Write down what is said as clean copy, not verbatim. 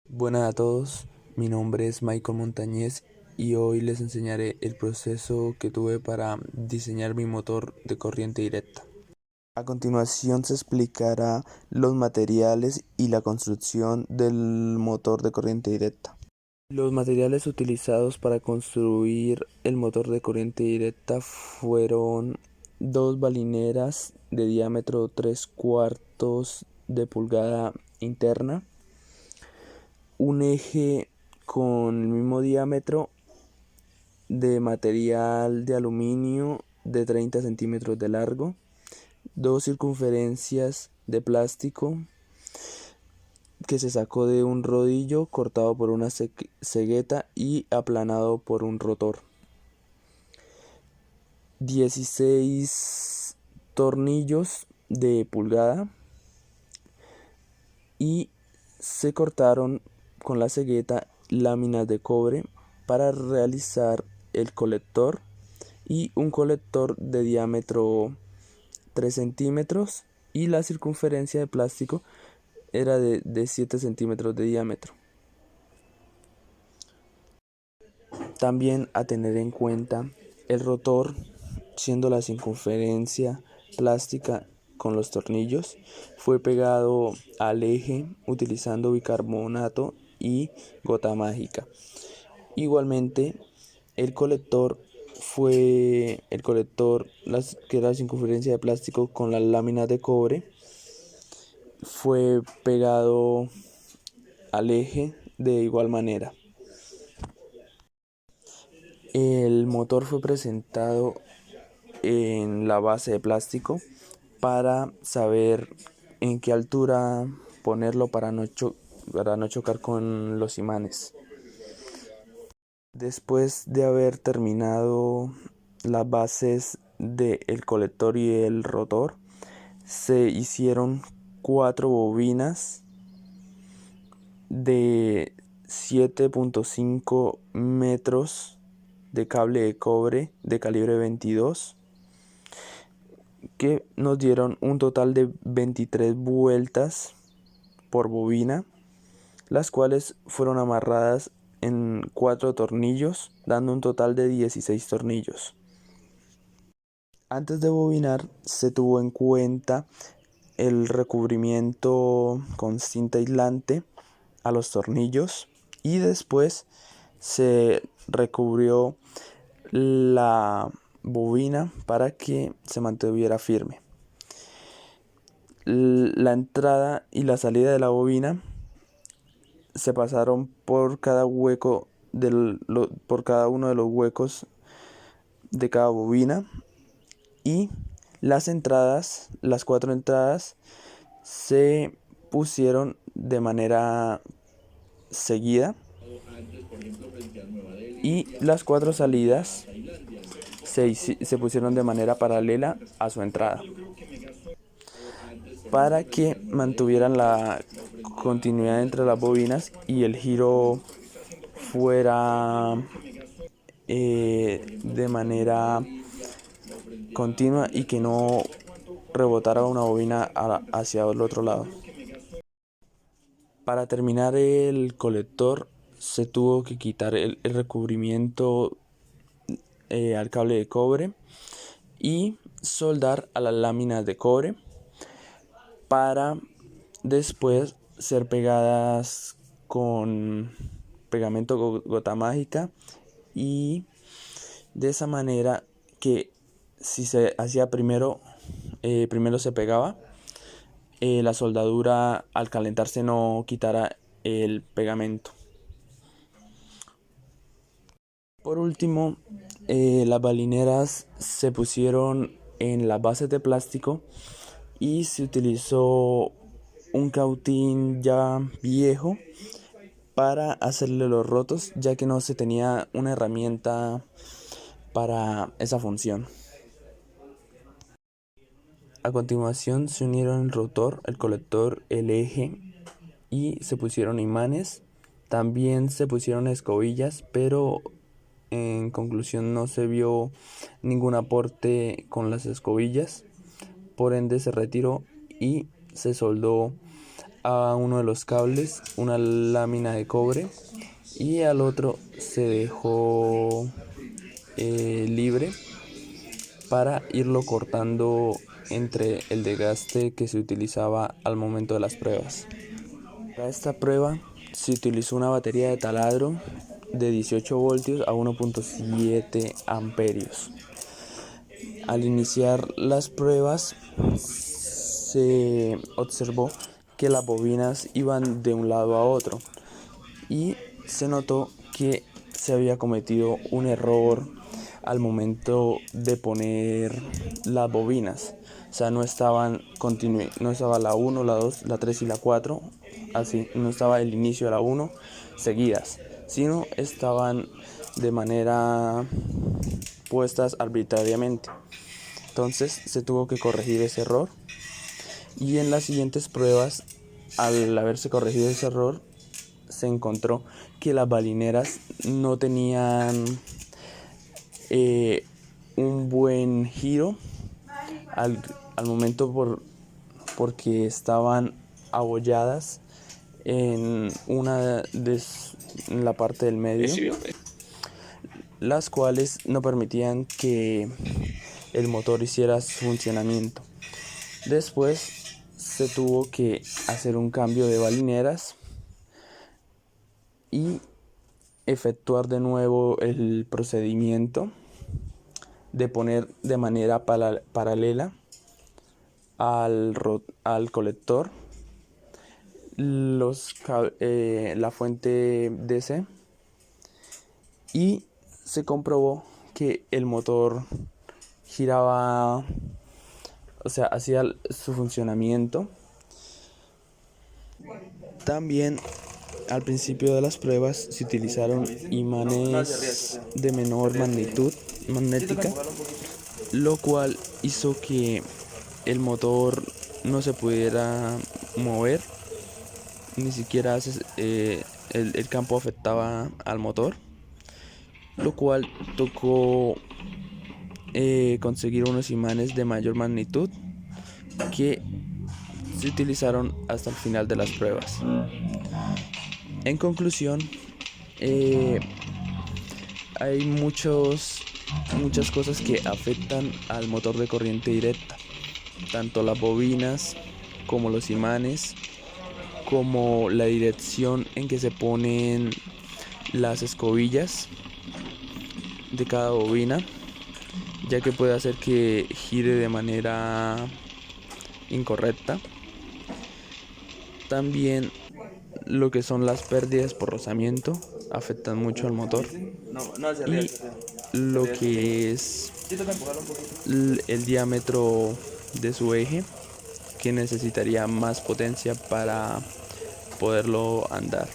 Buenas a todos, mi nombre es Michael Montañez y hoy les enseñaré el proceso que tuve para diseñar mi motor de corriente directa. A continuación se explicará los materiales y la construcción del motor de corriente directa. Los materiales utilizados para construir el motor de corriente directa fueron dos balineras de diámetro 3/4 de pulgada interna, un eje con el mismo diámetro de material de aluminio de 30 centímetros de largo, dos circunferencias de plástico que se sacó de un rodillo cortado por una cegueta y aplanado por un rotor, 16 tornillos de pulgada, y se cortaron con la cegueta láminas de cobre para realizar el colector, y un colector de diámetro 3 centímetros, y la circunferencia de plástico era de 7 centímetros de diámetro. También a tener en cuenta el rotor, siendo la circunferencia plástica con los tornillos, fue pegado al eje utilizando bicarbonato y gota mágica. Igualmente, el colector que era la circunferencia de plástico con las láminas de cobre, fue pegado al eje de igual manera. El motor fue presentado en la base de plástico para saber en qué altura ponerlo para no chocar con los imanes. Después de haber terminado las bases del colector y el rotor, se hicieron 4 bobinas de 7.5 metros de cable de cobre de calibre 22, que nos dieron un total de 23 vueltas por bobina, las cuales fueron amarradas en 4 tornillos, dando un total de 16 tornillos. Antes de bobinar se tuvo en cuenta el recubrimiento con cinta aislante a los tornillos, y después se recubrió la bobina para que se mantuviera firme. La entrada y la salida de la bobina se pasaron por cada hueco por cada uno de los huecos de cada bobina, y las 4 entradas se pusieron de manera seguida, y las 4 salidas se pusieron de manera paralela a su entrada, para que mantuvieran la continuidad entre las bobinas y el giro fuera de manera continua, y que no rebotara una bobina hacia el otro lado. Para terminar el colector se tuvo que quitar el recubrimiento al cable de cobre y soldar a las láminas de cobre para después ser pegadas con pegamento gota mágica, y de esa manera que si se hacía primero se pegaba, la soldadura al calentarse no quitara el pegamento. Por último, las balineras se pusieron en las bases de plástico y se utilizó un cautín ya viejo para hacerle los rotos, ya que no se tenía una herramienta para esa función. A continuación se unieron el rotor, el colector, el eje, y se pusieron imanes. También se pusieron escobillas, pero en conclusión no se vio ningún aporte con las escobillas, por ende se retiró y se soldó a uno de los cables una lámina de cobre y al otro se dejó libre para irlo cortando entre el desgaste que se utilizaba al momento de las pruebas. Para esta prueba se utilizó una batería de taladro de 18 voltios a 1.7 amperios. Al iniciar las pruebas se observó que las bobinas iban de un lado a otro y se notó que se había cometido un error al momento de poner las bobinas. O sea, no estaba la 1, la 2, la 3 y la 4, así, no estaba el inicio de la 1 seguidas, sino estaban de manera puestas arbitrariamente. Entonces se tuvo que corregir ese error y en las siguientes pruebas, al haberse corregido ese error, se encontró que las balineras no tenían un buen giro al momento porque estaban abolladas en en la parte del medio, las cuales no permitían que el motor hiciera su funcionamiento. Después se tuvo que hacer un cambio de balineras y efectuar de nuevo el procedimiento de poner de manera paralela al colector la fuente DC, y se comprobó que el motor giraba, o sea, hacía su funcionamiento. También al principio de las pruebas se utilizaron imanes de menor magnitud magnética, lo cual hizo que el motor no se pudiera mover, ni siquiera el campo afectaba al motor, lo cual tocó conseguir unos imanes de mayor magnitud que se utilizaron hasta el final de las pruebas. En conclusión, hay muchas cosas que afectan al motor de corriente directa, tanto las bobinas como los imanes, como la dirección en que se ponen las escobillas de cada bobina, ya que puede hacer que gire de manera incorrecta. También lo que son las pérdidas por rozamiento afectan mucho al motor, y lo que es el diámetro de su eje, que necesitaría más potencia para poderlo andar.